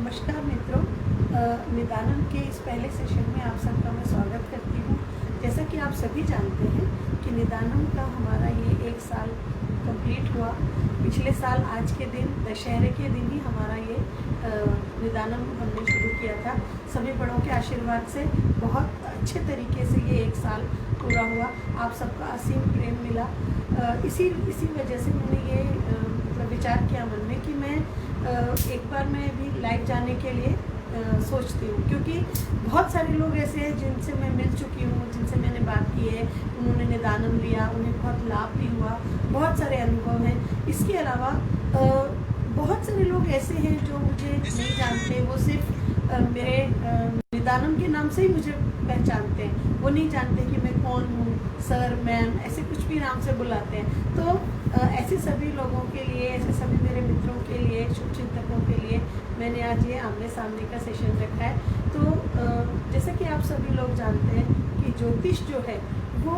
नमस्कार मित्रों, निदानम के इस पहले सेशन में आप सबका मैं स्वागत करती हूँ। जैसा कि आप सभी जानते हैं कि निदानम का हमारा ये 1 साल कंप्लीट हुआ। पिछले साल आज के दिन दशहरे के दिन ही हमारा ये निदानम हमने शुरू किया था। सभी बड़ों के आशीर्वाद से बहुत अच्छे तरीके से ये 1 साल पूरा हुआ। आप सबका असीम प्रेम मिला। इसी वजह से मैंने ये विचार किया मन में कि मैं एक बार मैं भी लाइव जाने के लिए सोचती हूँ, क्योंकि बहुत सारे लोग ऐसे हैं जिनसे मैं मिल चुकी हूँ, जिनसे मैंने बात की है, उन्होंने निदानम लिया, उन्हें बहुत लाभ भी हुआ, बहुत सारे अनुभव हैं। इसके अलावा बहुत सारे लोग ऐसे हैं जो मुझे नहीं जानते, वो सिर्फ मेरे निदानम के नाम से ही मुझे पहचानते हैं। वो नहीं जानते कि मैं कौन हूँ, सर, मैम, ऐसे कुछ भी नाम से बुलाते हैं। तो ऐसे सभी लोगों के लिए, ऐसे सभी मेरे मित्रों के लिए, शुभचिंतकों के लिए मैंने आज ये आमने सामने का सेशन रखा है। तो जैसा कि आप सभी लोग जानते हैं कि ज्योतिष जो है वो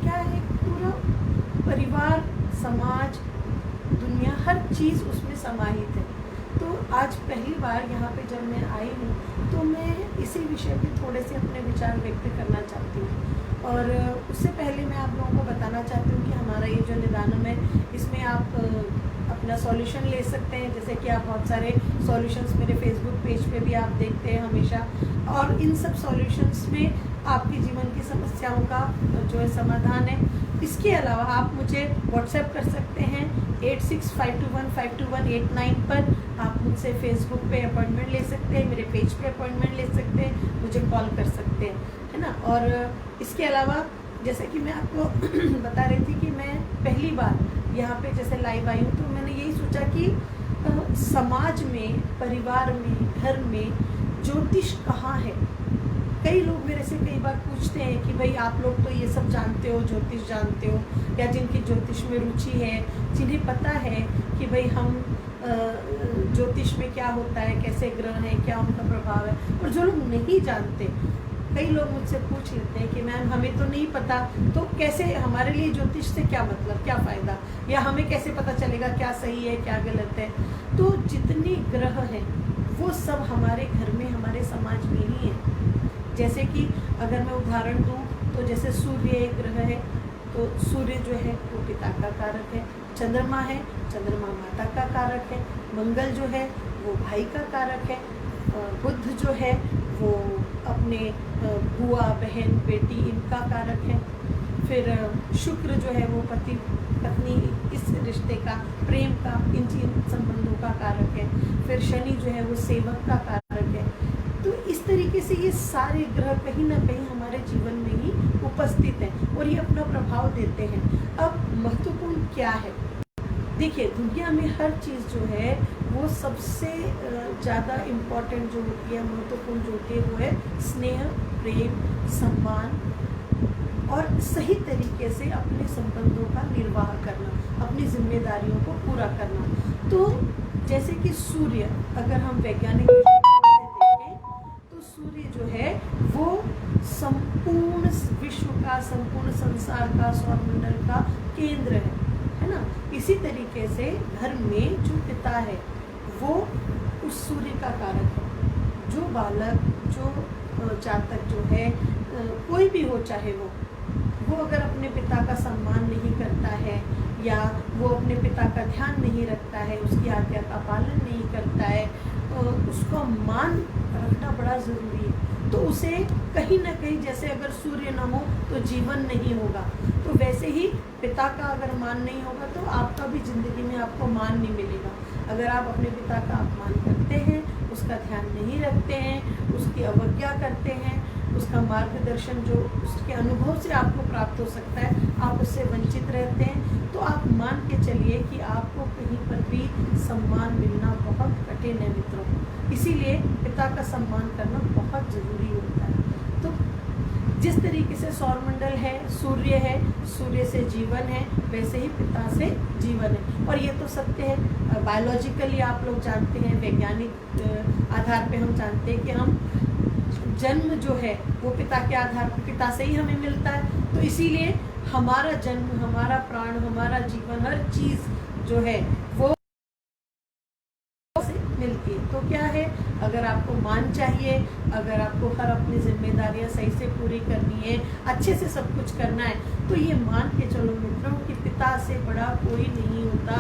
क्या है, पूरा परिवार, समाज, दुनिया, हर चीज़ उसमें समाहित है। तो आज पहली बार यहाँ पे जब मैं आई हूँ तो मैं इसी विषय पे थोड़े से अपने विचार व्यक्त करना चाहती हूँ। और उससे पहले मैं आप लोगों को बताना चाहती हूँ कि हमारा ये जो निदानम है, इसमें आप अपना सॉल्यूशन ले सकते हैं। जैसे कि आप बहुत सारे सॉल्यूशंस मेरे फेसबुक पेज पे भी आप देखते हैं हमेशा, और इन सब सॉल्यूशंस में आपकी जीवन की समस्याओं का जो है समाधान है। इसके अलावा आप मुझे व्हाट्सएप कर सकते हैं 8652152189 पर। आप मुझसे फेसबुक पे अपॉइंटमेंट ले सकते हैं, मेरे पेज पे अपॉइंटमेंट ले सकते हैं, मुझे कॉल कर सकते हैं, है ना। और इसके अलावा जैसे कि मैं आपको बता रही थी कि मैं पहली बार यहाँ पे जैसे लाइव आई हूँ, तो मैंने यही सोचा कि समाज में, परिवार में, घर में ज्योतिष कहाँ है। कई लोग मेरे से कई बार पूछते हैं कि भाई आप लोग तो ये सब जानते हो, ज्योतिष जानते हो, या जिनकी ज्योतिष में रुचि है, जिन्हें पता है कि भाई हम ज्योतिष में क्या होता है, कैसे ग्रह हैं, क्या उनका प्रभाव है। और जो लोग नहीं जानते, कई लोग मुझसे पूछ लेते हैं कि मैम हमें तो नहीं पता, तो कैसे, हमारे लिए ज्योतिष से क्या मतलब, क्या फ़ायदा, या हमें कैसे पता चलेगा क्या सही है क्या गलत है। तो जितने ग्रह हैं वो सब हमारे घर में, हमारे समाज में ही है। जैसे कि अगर मैं उदाहरण दूँ तो जैसे सूर्य एक ग्रह है, तो सूर्य जो है वो पिता का कारक है। चंद्रमा है, चंद्रमा माता का कारक है। मंगल जो है वो भाई का कारक है। बुध जो है वो अपने बुआ, बहन, बेटी, इनका कारक है। फिर शुक्र जो है वो पति पत्नी, इस रिश्ते का, प्रेम का, इन संबंधों का कारक है। फिर शनि जो है वो सेवक का कारक है। तो इस तरीके से ये सारे ग्रह कहीं ना कहीं हमारे जीवन में ही उपस्थित हैं और ये अपना प्रभाव देते हैं। अब महत्वपूर्ण क्या है, देखिए, दुनिया में हर चीज़ जो है वो सबसे ज़्यादा इम्पॉर्टेंट जो होती है, महत्वपूर्ण जो होती है, वो है स्नेह, प्रेम, सम्मान और सही तरीके से अपने संबंधों का निर्वाह करना, अपनी जिम्मेदारियों को पूरा करना। तो जैसे कि सूर्य, अगर हम वैज्ञानिक दृष्टिकोण से देखें तो सूर्य जो है वो संपूर्ण विश्व का, संपूर्ण संसार का, सौरमंडल का केंद्र है ना। इसी तरीके से घर में जो पिता है वो उस सूर्य का कारक है। जो बालक, जो जातक जो है, कोई भी हो चाहे वो अगर अपने पिता का सम्मान नहीं करता है, या वो अपने पिता का ध्यान नहीं रखता है, उसकी आज्ञा का पालन नहीं करता है, उसको मान रखना बड़ा ज़रूरी है। तो उसे कहीं ना कहीं, जैसे अगर सूर्य न हो तो जीवन नहीं होगा, तो वैसे ही पिता का अगर मान नहीं होगा तो आपका भी ज़िंदगी में आपको मान नहीं मिलेगा। अगर आप अपने पिता का अपमान करते हैं, उसका ध्यान नहीं रखते हैं, उसकी अवज्ञा करते हैं, उसका मार्गदर्शन जो उसके अनुभव से आपको प्राप्त हो सकता है, आप उससे वंचित रहते हैं, तो आप मान के चलिए कि आपको कहीं पर भी सम्मान मिलना बहुत कठिन है मित्रों। इसीलिए पिता का सम्मान करना बहुत ज़रूरी होता है। तो जिस तरीके से सौरमंडल है, सूर्य से जीवन है, वैसे ही पिता से जीवन है। और ये तो सत्य है, बायोलॉजिकली आप लोग जानते हैं, वैज्ञानिक आधार पे हम जानते हैं कि हम जन्म जो है वो पिता के आधार पर, पिता से ही हमें मिलता है। तो इसीलिए हमारा जन्म, हमारा प्राण, हमारा जीवन, हर चीज़ जो है वो मिलती है। तो क्या है, अगर आपको मान चाहिए, अगर आपको हर अपनी जिम्मेदारियां सही से पूरी करनी है, अच्छे से सब कुछ करना है, तो ये मान के चलो मित्रों कि पिता से बड़ा कोई नहीं होता,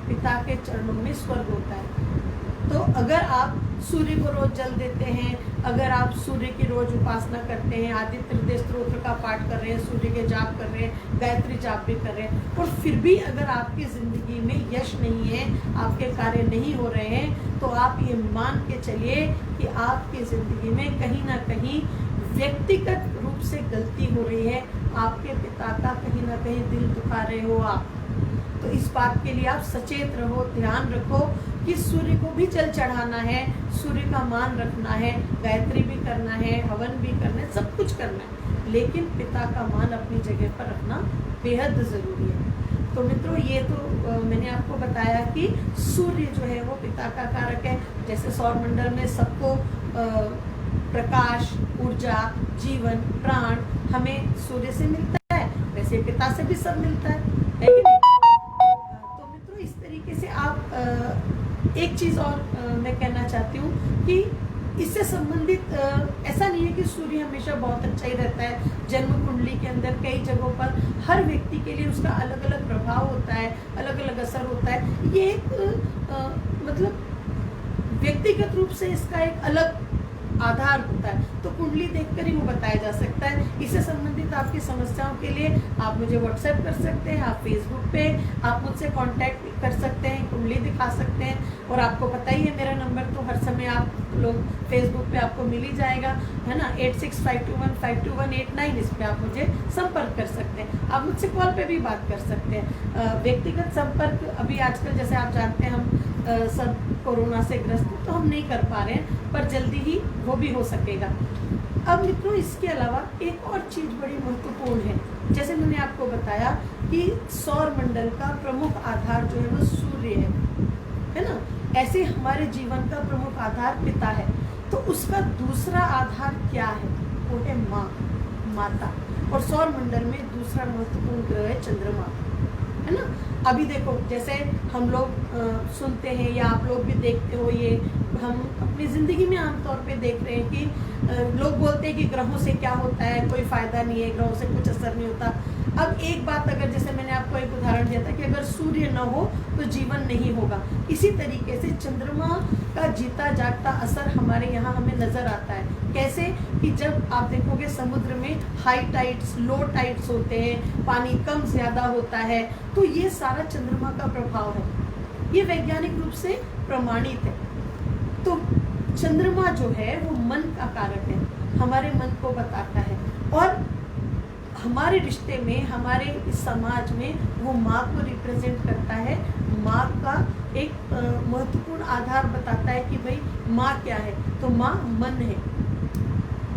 पिता के चरणों में स्वर्ग होता है। तो अगर आप सूर्य को रोज जल देते हैं, अगर आप सूर्य की रोज उपासना करते हैं, आदित्य हृदय स्तोत्र का पाठ कर रहे हैं, सूर्य के जाप कर रहे हैं, गायत्री जाप भी कर रहे हैं, और फिर भी अगर आपकी जिंदगी में यश नहीं है, आपके कार्य नहीं हो रहे हैं, तो आप ये मान के चलिए कि आपकी जिंदगी में कहीं ना कहीं व्यक्तिगत रूप से गलती हो रही है, आपके पिता का कहीं ना कहीं दिल दुखा रहे हो आप। तो इस बात के लिए आप सचेत रहो, ध्यान रखो कि सूर्य को भी जल चढ़ाना है, सूर्य का मान रखना है, गायत्री भी करना है, हवन भी करना है, सब कुछ करना है, लेकिन पिता का मान अपनी जगह पर रखना बेहद ज़रूरी है। तो मित्रों, ये तो मैंने आपको बताया कि सूर्य जो है वो पिता का कारक है। जैसे सौर मंडल में सबको प्रकाश, ऊर्जा, जीवन, प्राण हमें सूर्य से मिलता है, वैसे पिता से भी सब मिलता है कि नहीं? तो मित्रों, इस तरीके से आप एक चीज और मैं कहना चाहती हूँ कि इससे संबंधित ऐसा नहीं है कि सूर्य हमेशा बहुत अच्छा ही रहता है। जन्म कुंडली के अंदर कई जगहों पर हर व्यक्ति के लिए उसका अलग अलग प्रभाव होता है, अलग अलग असर होता है। ये एक मतलब व्यक्तिगत रूप से इसका एक अलग आधार होता है, तो कुंडली देखकर ही वो बताया जा सकता है। इससे संबंधित आपकी समस्याओं के लिए आप मुझे व्हाट्सएप कर सकते हैं, आप फेसबुक पे आप मुझसे कांटेक्ट कर सकते हैं, कुंडली दिखा सकते हैं। और आपको पता ही है मेरा नंबर तो हर समय आप लोग फेसबुक पे आपको मिल ही जाएगा, है ना, 8652152189। इस पर आप मुझे संपर्क कर सकते हैं। आप मुझसे कॉल पे भी बात कर सकते हैं। व्यक्तिगत संपर्क अभी आजकल जैसे आप जानते हैं हम सब कोरोना से ग्रस्त, तो हम नहीं कर पा रहे हैं, पर जल्दी ही वो भी हो सकेगा। अब मित्रों, इसके अलावा एक और चीज़ बड़ी महत्वपूर्ण है। जैसे मैंने आपको बताया कि सौर मंडल का प्रमुख आधार जो है वो सूर्य है ना, ऐसे हमारे जीवन का प्रमुख आधार पिता है। तो उसका दूसरा आधार क्या है? वो है माँ, माता। और सौर मंडल में दूसरा महत्वपूर्ण ग्रह है चंद्रमा, है ना। अभी देखो, जैसे हम लोग सुनते हैं या आप लोग भी देखते हो, ये हम अपनी ज़िंदगी में आमतौर पे देख रहे हैं कि लोग बोलते हैं कि ग्रहों से क्या होता है, कोई फ़ायदा नहीं है, ग्रहों से कुछ असर नहीं होता। अब एक बात, अगर जैसे मैंने आपको एक उदाहरण दिया था कि अगर सूर्य न हो तो जीवन नहीं होगा, इसी तरीके से चंद्रमा का जीता जागता असर हमारे यहाँ हमें नज़र आता है। कैसे कि जब आप देखोगे समुद्र में हाई टाइड्स, लो टाइड्स होते हैं, पानी कम ज़्यादा होता है, तो ये सारा चंद्रमा का प्रभाव है। ये वैज्ञानिक रूप से प्रमाणित है। तो चंद्रमा जो है वो मन का कारक है, हमारे मन को बताता है, और हमारे रिश्ते में, हमारे इस समाज में वो माँ को रिप्रेजेंट करता है। माँ का एक महत्वपूर्ण आधार बताता है कि भाई माँ क्या है, तो माँ मन है।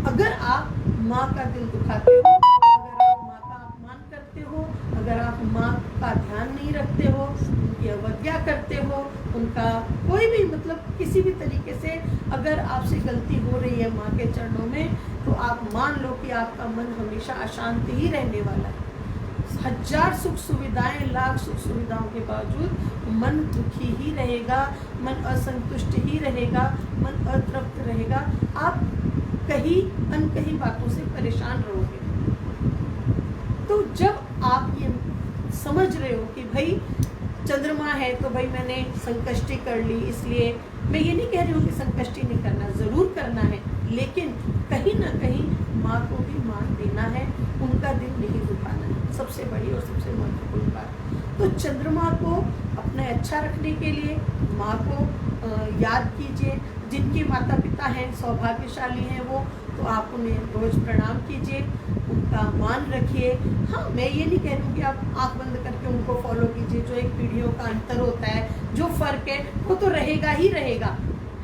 अगर आप माँ का दिल दुखाते हो, अगर आप माँ का अपमान करते हो, अगर आप माँ का ध्यान नहीं रखते हो, उनकी अवज्ञा करते हो, उनका कोई भी मतलब किसी भी तरीके से अगर आपसे गलती हो रही है माँ के चरणों में, तो आप मान लो कि आपका मन हमेशा अशांत ही रहने वाला है। हजार सुख सुविधाएं, लाख सुख सुविधाओं के बावजूद मन दुखी ही रहेगा, मन असंतुष्ट ही रहेगा, मन अतृप्त रहेगा। आप कहीं अनकहीं बातों से परेशान रहोगे। तो जब आप ये समझ रहे हो कि भाई चंद्रमा है तो भाई मैंने संकष्टी कर ली, इसलिए मैं ये नहीं कह रही हूँ कि संकष्टी नहीं करना, ज़रूर करना है, लेकिन कहीं ना कहीं माँ को भी मान देना है, उनका दिल नहीं दुखाना है, सबसे बड़ी और सबसे महत्वपूर्ण बात। तो चंद्रमा को अपने अच्छा रखने के लिए माँ को याद कीजिए। जिनके माता पिता हैं, सौभाग्यशाली हैं वो, तो आप उन्हें रोज प्रणाम कीजिए, उनका मान रखिए। हाँ, मैं ये नहीं कह रही हूँ कि आप आँख बंद करके उनको फॉलो कीजिए। जो एक पीढ़ियों का अंतर होता है, जो फ़र्क है वो तो रहेगा ही रहेगा,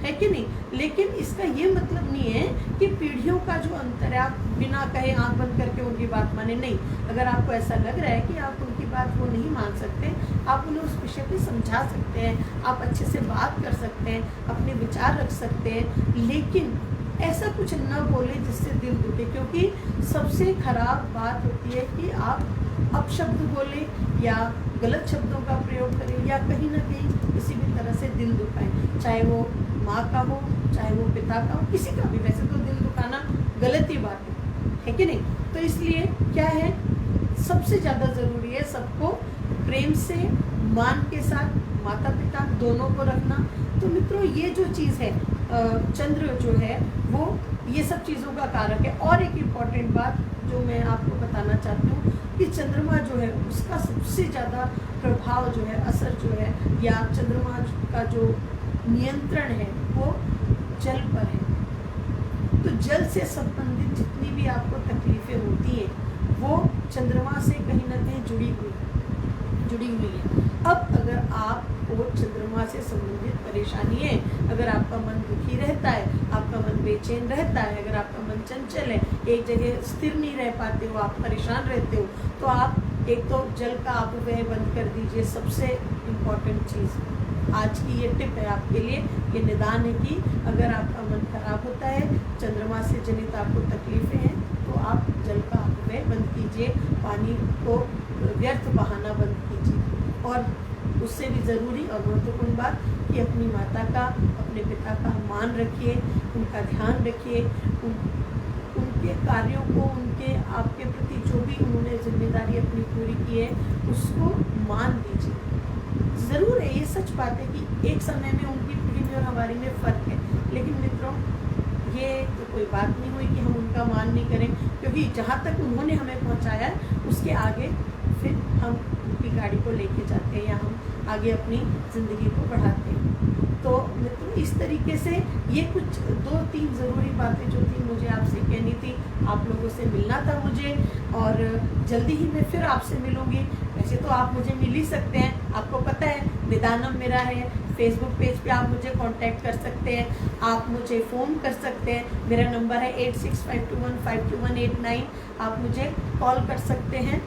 है कि नहीं। लेकिन इसका ये मतलब नहीं है कि पीढ़ियों का जो अंतर है आप बिना कहे आँख बंद करके उनकी बात माने, नहीं। अगर आपको ऐसा लग रहा है कि आप उनकी बात वो नहीं मान सकते, आप उन्हें उस विषय पे समझा सकते हैं, आप अच्छे से बात कर सकते हैं, अपने विचार रख सकते हैं, लेकिन ऐसा कुछ न बोले जिससे दिल दुखे। क्योंकि सबसे खराब बात होती है कि आप अपशब्द बोले या गलत शब्दों का प्रयोग करें या कहीं ना कहीं किसी भी तरह से दिल दुखाएं, चाहे वो माँ का हो, चाहे वो पिता का हो, किसी का भी। वैसे तो दिल दुखाना गलत ही बात है कि नहीं? तो इसलिए क्या है, सबसे ज़्यादा ज़रूरी है सबको प्रेम से, मान के साथ माता पिता दोनों को रखना। तो मित्रों, ये जो चीज़ है, चंद्र जो है वो ये सब चीज़ों का कारक है। और एक इम्पॉर्टेंट बात जो मैं आपको बताना चाहती हूँ कि चंद्रमा जो है उसका सबसे ज़्यादा प्रभाव जो है, असर जो है, या चंद्रमा का जो नियंत्रण है वो जल पर है। तो जल से संबंधित जितनी भी आपको तकलीफ़ें होती हैं वो चंद्रमा से कहीं ना कहीं जुड़ी हुई है। अब अगर आपको चंद्रमा से संबंधित परेशानी है, अगर आपका मन दुखी रहता है, आपका मन बेचैन रहता है, अगर आपका मन चंचल है, एक जगह स्थिर नहीं रह पाते हो, आप परेशान रहते हो, तो आप एक तो जल का अपव्यय बंद कर दीजिए। सबसे इम्पॉर्टेंट चीज़ आज की ये टिप है आपके लिए, ये निदान है कि अगर आपका मन खराब होता है, चंद्रमा से जनित आपको तकलीफ़ें हैं, तो आप जल का अपव्यय बंद कीजिए, पानी को व्यर्थ बहाना बंद कीजिए। और उससे भी ज़रूरी और महत्वपूर्ण बात कि अपनी माता का, अपने पिता का मान रखिए, उनका ध्यान रखिए, उनके कार्यों को, उनके आपके प्रति जो भी उन्होंने जिम्मेदारी अपनी पूरी की है उसको मान दीजिए। ज़रूर है, ये सच बात है कि एक समय में उनकी पीढ़ी में और हमारी में फ़र्क है, लेकिन मित्रों ये तो कोई बात नहीं हुई कि हम उनका मान नहीं करें, क्योंकि जहाँ तक उन्होंने हमें पहुँचाया है उसके आगे फिर हम उनकी गाड़ी को लेके जाते हैं या हम आगे अपनी ज़िंदगी को बढ़ाते हैं। तो मित्रों, इस तरीके से ये कुछ 2-3 ज़रूरी बातें जो थी मुझे आपसे कहनी थी। आप लोगों से मिलना था मुझे, और जल्दी ही मैं फिर आपसे मिलूँगी। वैसे तो आप मुझे मिल ही सकते हैं, आपको पता है निदानम मेरा है, फेसबुक पेज पे आप मुझे कांटेक्ट कर सकते हैं, आप मुझे फ़ोन कर सकते हैं। मेरा नंबर है 8652152189। आप मुझे कॉल कर सकते हैं।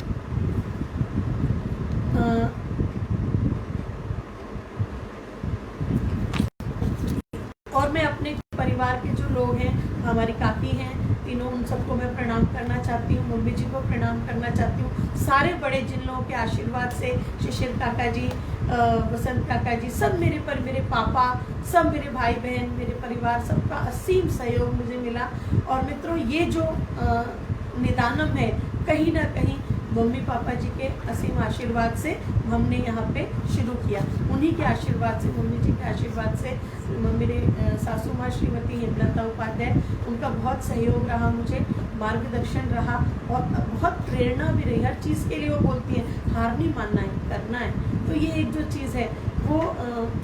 और मैं अपने परिवार के जो लोग हैं, हमारी काकी हैं तीनों, उन सबको मैं प्रणाम करना चाहती हूँ, मम्मी जी को प्रणाम करना चाहती हूँ। सारे बड़े जिन लोगों के आशीर्वाद से, शिशिर काका जी, वसंत काका जी, सब मेरे पापा, सब मेरे भाई बहन, मेरे परिवार, सबका असीम सहयोग मुझे मिला। और मित्रों, ये जो निदानम है कहीं ना कहीं मम्मी पापा जी के असीम आशीर्वाद से हमने यहाँ पे शुरू किया। उन्हीं के आशीर्वाद से, मम्मी जी के आशीर्वाद से, मेरे सासू माँ श्रीमती हेमलता उपाध्याय, उनका बहुत सहयोग रहा, मुझे मार्गदर्शन रहा और बहुत प्रेरणा भी रही। हर चीज़ के लिए वो बोलती हैं हार नहीं मानना है, करना है। तो ये एक जो चीज़ है वो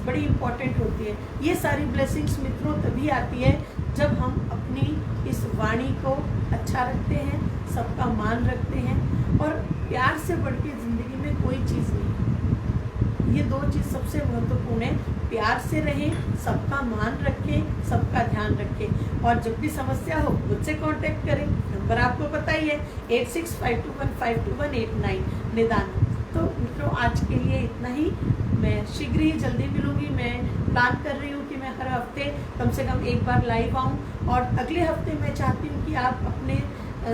बड़ी इम्पॉर्टेंट होती है। ये सारी ब्लेसिंग्स मित्रों तभी आती है जब हम अपनी इस वाणी को अच्छा रखते हैं, सबका मान रखते हैं, और प्यार से बढ़ के ज़िंदगी में कोई चीज़ नहीं। ये 2 चीज़ सबसे महत्वपूर्ण है। प्यार से रहें, सबका मान रखें, सबका ध्यान रखें। और जब भी समस्या हो मुझसे कांटेक्ट करें, नंबर आपको पता ही है 8652152189 निदान। तो मित्रों, आज के लिए इतना ही। मैं शीघ्र ही जल्दी मिलूँगी। मैं प्लान कर रही हूँ कि मैं हर हफ्ते कम से कम एक बार लाइव आऊँ, और अगले हफ्ते मैं चाहती हूँ कि आप अपने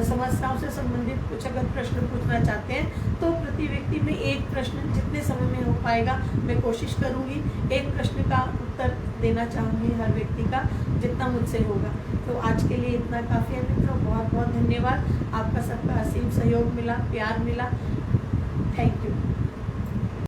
समस्याओं से संबंधित कुछ अगर प्रश्न पूछना चाहते हैं तो प्रति व्यक्ति में एक प्रश्न, जितने समय में हो पाएगा मैं कोशिश करूँगी, एक प्रश्न का उत्तर देना चाहूँगी हर व्यक्ति का, जितना मुझसे होगा। तो आज के लिए इतना काफ़ी है मित्रों। बहुत बहुत धन्यवाद। आपका सबका असीम सहयोग मिला, प्यार मिला। Thank you.